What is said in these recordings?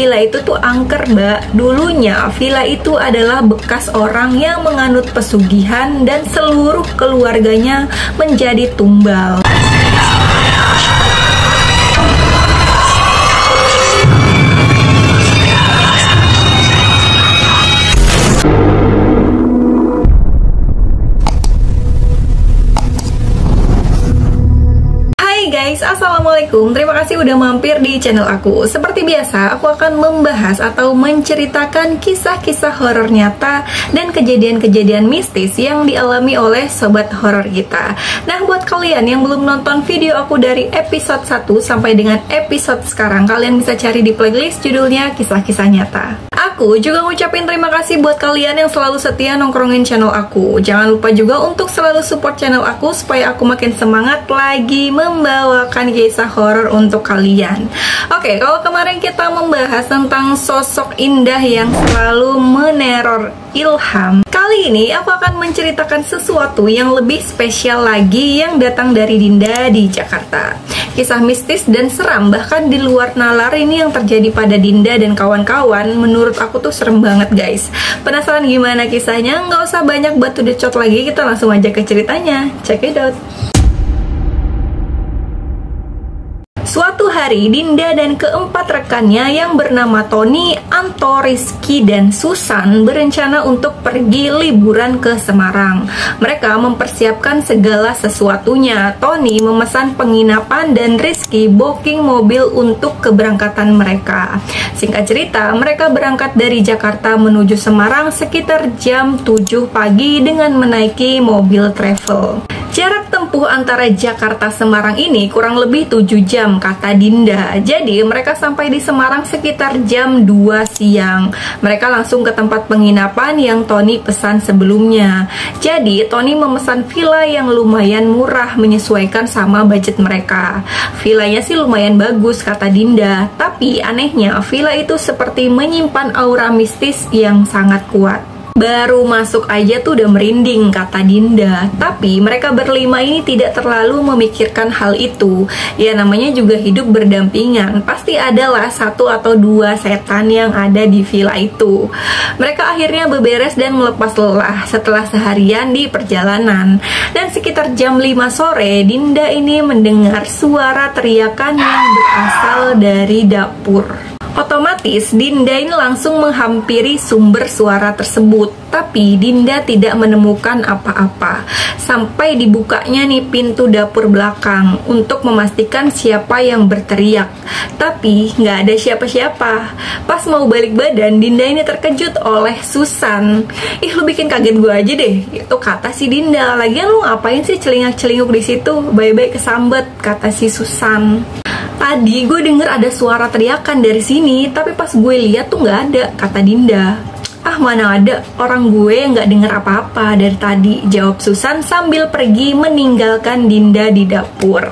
villa itu tuh angker, Mbak. Dulunya villa itu adalah bekas orang yang menganut pesugihan dan seluruh keluarganya menjadi tumbal. Assalamualaikum, terima kasih udah mampir di channel aku. Seperti biasa, aku akan membahas atau menceritakan kisah-kisah horor nyata dan kejadian-kejadian mistis yang dialami oleh sobat horor kita. Nah, buat kalian yang belum nonton video aku dari episode 1 sampai dengan episode sekarang, kalian bisa cari di playlist judulnya Kisah-Kisah Nyata. Aku juga ngucapin terima kasih buat kalian yang selalu setia nongkrongin channel aku. Jangan lupa juga untuk selalu support channel aku supaya aku makin semangat lagi membawakan kisah horor untuk kalian. Oke, kalau kemarin kita membahas tentang sosok indah yang selalu meneror Ilham, kali ini aku akan menceritakan sesuatu yang lebih spesial lagi yang datang dari Dinda di Jakarta. Kisah mistis dan seram bahkan di luar nalar ini yang terjadi pada Dinda dan kawan-kawan menurut aku tuh serem banget, guys. Penasaran gimana kisahnya? Nggak usah banyak batu decot lagi, kita langsung aja ke ceritanya. Check it out. Suatu hari, Dinda dan keempat rekannya yang bernama Tony, Anto, Rizky, dan Susan berencana untuk pergi liburan ke Semarang. Mereka mempersiapkan segala sesuatunya. Tony memesan penginapan dan Rizky booking mobil untuk keberangkatan mereka. Singkat cerita, mereka berangkat dari Jakarta menuju Semarang sekitar jam 7 pagi dengan menaiki mobil travel. Jarak tempuh antara Jakarta Semarang ini kurang lebih 7 jam, kata Dinda. Jadi mereka sampai di Semarang sekitar jam 2 siang. Mereka langsung ke tempat penginapan yang Tony pesan sebelumnya. Jadi Tony memesan villa yang lumayan murah menyesuaikan sama budget mereka. Villanya sih lumayan bagus, kata Dinda. Tapi anehnya villa itu seperti menyimpan aura mistis yang sangat kuat. Baru masuk aja tuh udah merinding, kata Dinda. Tapi mereka berlima ini tidak terlalu memikirkan hal itu. Ya namanya juga hidup berdampingan, pasti adalah satu atau dua setan yang ada di villa itu. Mereka akhirnya beberes dan melepas lelah setelah seharian di perjalanan. Dan sekitar jam 5 sore, Dinda ini mendengar suara teriakan yang berasal dari dapur. Otomatis Dinda ini langsung menghampiri sumber suara tersebut. Tapi Dinda tidak menemukan apa-apa sampai dibukanya nih pintu dapur belakang untuk memastikan siapa yang berteriak. Tapi nggak ada siapa-siapa. Pas mau balik badan, Dinda ini terkejut oleh Susan. Ih, lu bikin kaget gue aja deh, itu kata si Dinda. Lagian lu ngapain sih celingak-celinguk di situ? Bye-bye kesambet, kata si Susan. Tadi gue denger ada suara teriakan dari sini, tapi pas gue lihat tuh nggak ada, kata Dinda. Ah, mana ada, orang gue nggak denger apa-apa dari tadi, jawab Susan sambil pergi meninggalkan Dinda di dapur.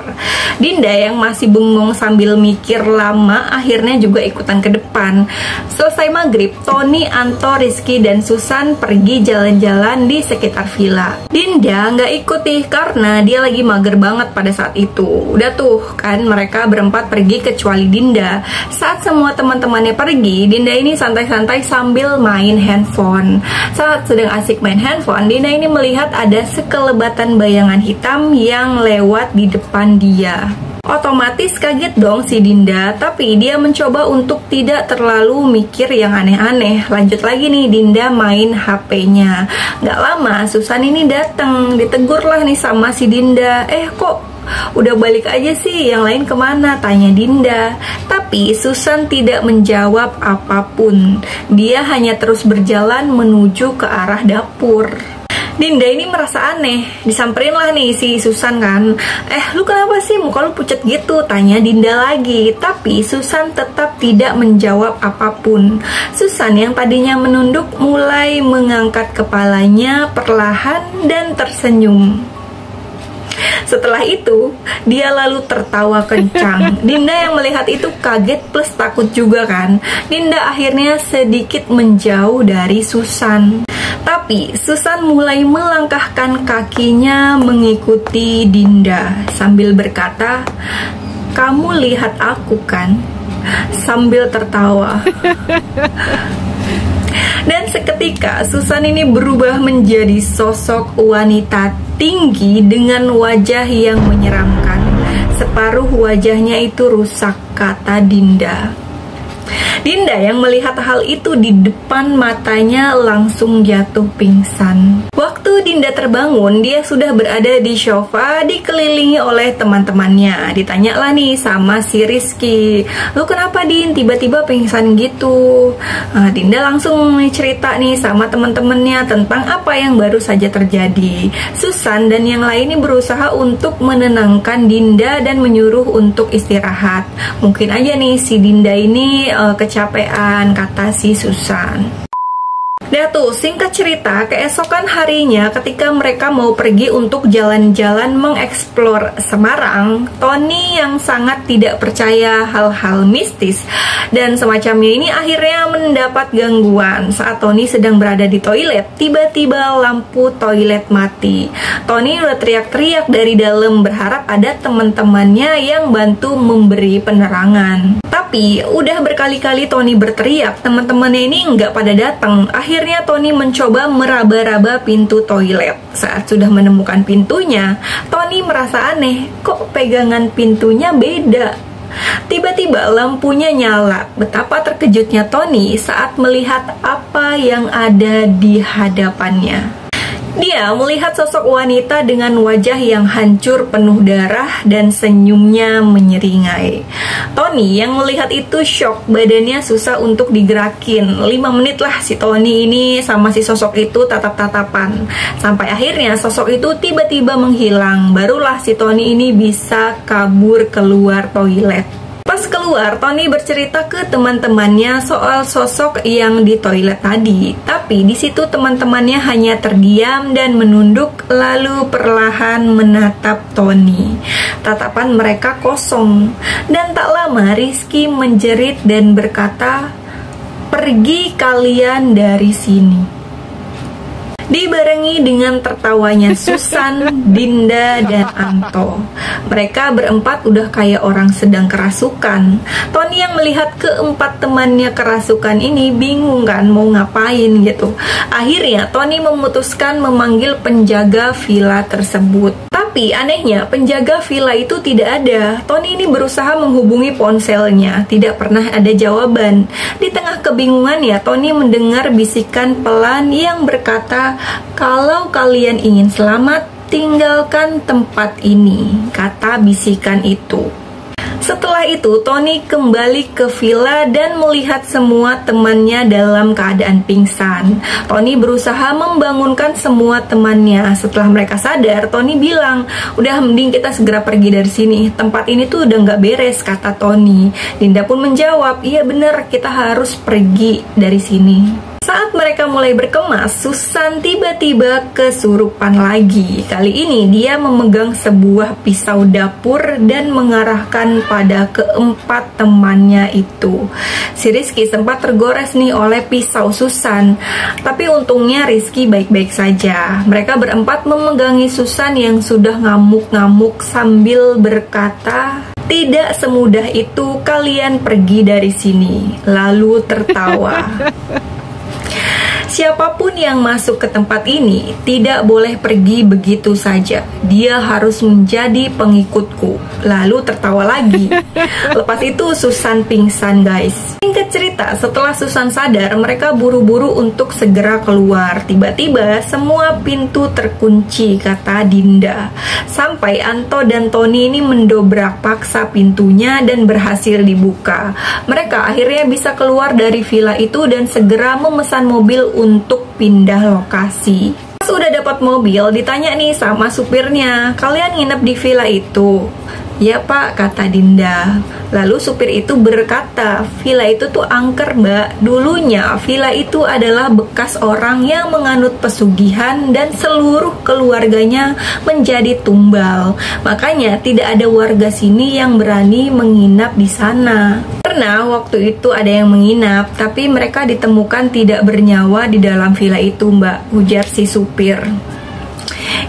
Dinda yang masih bengong sambil mikir lama akhirnya juga ikutan ke depan. Selesai maghrib, Tony, Anto, Rizky, dan Susan pergi jalan-jalan di sekitar villa. Dinda nggak ikut nih karena dia lagi mager banget pada saat itu. Udah tuh kan mereka berempat pergi kecuali Dinda. Saat semua teman-temannya pergi, Dinda ini santai-santai sambil main handphone. Saat sedang asik main handphone, Dinda ini melihat ada sekelebatan bayangan hitam yang lewat di depan dia. Otomatis kaget dong si Dinda, tapi dia mencoba untuk tidak terlalu mikir yang aneh-aneh. Lanjut lagi nih Dinda main HP-nya. Gak lama Susan ini datang, ditegur lah nih sama si Dinda. Kok udah balik aja sih, yang lain kemana? Tanya Dinda. Tapi Susan tidak menjawab apapun. Dia hanya terus berjalan menuju ke arah dapur. Dinda ini merasa aneh, disamperin lah nih si Susan kan. Lu kenapa sih muka lu pucat gitu? Tanya Dinda lagi. Tapi Susan tetap tidak menjawab apapun. Susan yang tadinya menunduk mulai mengangkat kepalanya perlahan dan tersenyum. Setelah itu, dia lalu tertawa kencang. Dinda yang melihat itu kaget plus takut juga kan. Dinda akhirnya sedikit menjauh dari Susan. Tapi Susan mulai melangkahkan kakinya mengikuti Dinda sambil berkata, "Kamu lihat aku kan?" sambil tertawa. Dan seketika Susan ini berubah menjadi sosok wanita tinggi dengan wajah yang menyeramkan. Separuh wajahnya itu rusak, kata Dinda. Dinda yang melihat hal itu di depan matanya langsung jatuh pingsan. Waktu Dinda terbangun, dia sudah berada di sofa dikelilingi oleh teman-temannya. Ditanyalah nih sama si Rizky, "Lu kenapa, Din? Tiba-tiba pingsan gitu?" Dinda langsung cerita nih sama teman-temannya tentang apa yang baru saja terjadi. Susan dan yang lainnya berusaha untuk menenangkan Dinda dan menyuruh untuk istirahat. Mungkin aja nih si Dinda ini kecapean, kata si Susan. Nah tuh, singkat cerita, keesokan harinya ketika mereka mau pergi untuk jalan-jalan mengeksplor Semarang, Tony yang sangat tidak percaya hal-hal mistis dan semacamnya ini akhirnya mendapat gangguan. Saat Tony sedang berada di toilet, tiba-tiba lampu toilet mati. Tony udah teriak-teriak dari dalam berharap ada teman-temannya yang bantu memberi penerangan. Tapi udah berkali-kali Tony berteriak, teman-temannya ini nggak pada datang. Akhirnya Tony mencoba meraba-raba pintu toilet. Saat sudah menemukan pintunya, Tony merasa aneh, kok pegangan pintunya beda. Tiba-tiba lampunya nyala. Betapa terkejutnya Tony saat melihat apa yang ada di hadapannya. Dia melihat sosok wanita dengan wajah yang hancur penuh darah dan senyumnya menyeringai. Tony yang melihat itu shock, badannya susah untuk digerakin. 5 menit lah si Tony ini sama si sosok itu tatap-tatapan. Sampai akhirnya sosok itu tiba-tiba menghilang. Barulah si Tony ini bisa kabur keluar toilet. Pas keluar, Tony bercerita ke teman-temannya soal sosok yang di toilet tadi. Tapi di situ teman-temannya hanya terdiam dan menunduk lalu perlahan menatap Tony. Tatapan mereka kosong. Dan tak lama Rizky menjerit dan berkata, "Pergi kalian dari sini." Dibarengi dengan tertawanya Susan, Dinda, dan Anto. Mereka berempat udah kayak orang sedang kerasukan. Tony yang melihat keempat temannya kerasukan ini bingung kan mau ngapain gitu. Akhirnya Tony memutuskan memanggil penjaga villa tersebut. Tapi anehnya penjaga villa itu tidak ada. Tony ini berusaha menghubungi ponselnya, tidak pernah ada jawaban. Di tengah kebingungannya, Tony mendengar bisikan pelan yang berkata, "Kalau kalian ingin selamat, tinggalkan tempat ini," kata bisikan itu. Setelah itu, Tony kembali ke villa dan melihat semua temannya dalam keadaan pingsan. Tony berusaha membangunkan semua temannya. Setelah mereka sadar, Tony bilang, "Udah mending kita segera pergi dari sini. Tempat ini tuh udah nggak beres," kata Tony. Dinda pun menjawab, "Iya bener, kita harus pergi dari sini." Saat mereka mulai berkemas, Susan tiba-tiba kesurupan lagi. Kali ini dia memegang sebuah pisau dapur dan mengarahkan pada keempat temannya itu. Si Rizky sempat tergores nih oleh pisau Susan, tapi untungnya Rizky baik-baik saja. Mereka berempat memegangi Susan yang sudah ngamuk-ngamuk sambil berkata, "Tidak semudah itu kalian pergi dari sini," lalu tertawa. "Siapapun yang masuk ke tempat ini tidak boleh pergi begitu saja. Dia harus menjadi pengikutku," lalu tertawa lagi. Lepas itu Susan pingsan, guys. Singkat cerita, setelah Susan sadar, mereka buru-buru untuk segera keluar. Tiba-tiba semua pintu terkunci, kata Dinda. Sampai Anto dan Tony ini mendobrak paksa pintunya dan berhasil dibuka. Mereka akhirnya bisa keluar dari villa itu dan segera memesan mobil untuk pindah lokasi. Pas udah dapat mobil, ditanya nih sama supirnya, "Kalian nginep di villa itu?" "Ya Pak," kata Dinda. Lalu supir itu berkata, "Villa itu tuh angker, Mbak. Dulunya villa itu adalah bekas orang yang menganut pesugihan dan seluruh keluarganya menjadi tumbal. Makanya tidak ada warga sini yang berani menginap di sana. Karena waktu itu ada yang menginap, tapi mereka ditemukan tidak bernyawa di dalam villa itu, Mbak," ujar si supir.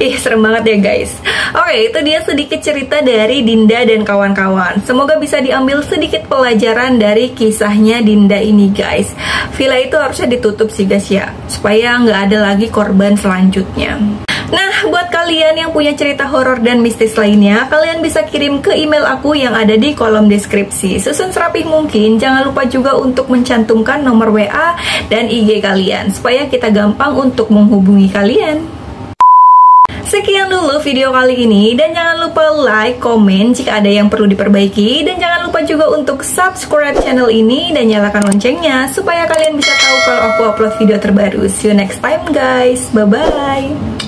Ih, serem banget ya guys. Oke, itu dia sedikit cerita dari Dinda dan kawan-kawan. Semoga bisa diambil sedikit pelajaran dari kisahnya Dinda ini guys. Villa itu harusnya ditutup sih guys ya, supaya nggak ada lagi korban selanjutnya. Nah, buat kalian yang punya cerita horor dan mistis lainnya, kalian bisa kirim ke email aku yang ada di kolom deskripsi. Susun serapih mungkin, jangan lupa juga untuk mencantumkan nomor WA dan IG kalian, supaya kita gampang untuk menghubungi kalian. Sekian dulu video kali ini, dan jangan lupa like, komen jika ada yang perlu diperbaiki, dan jangan lupa juga untuk subscribe channel ini dan nyalakan loncengnya supaya kalian bisa tahu kalau aku upload video terbaru. See you next time guys, bye bye.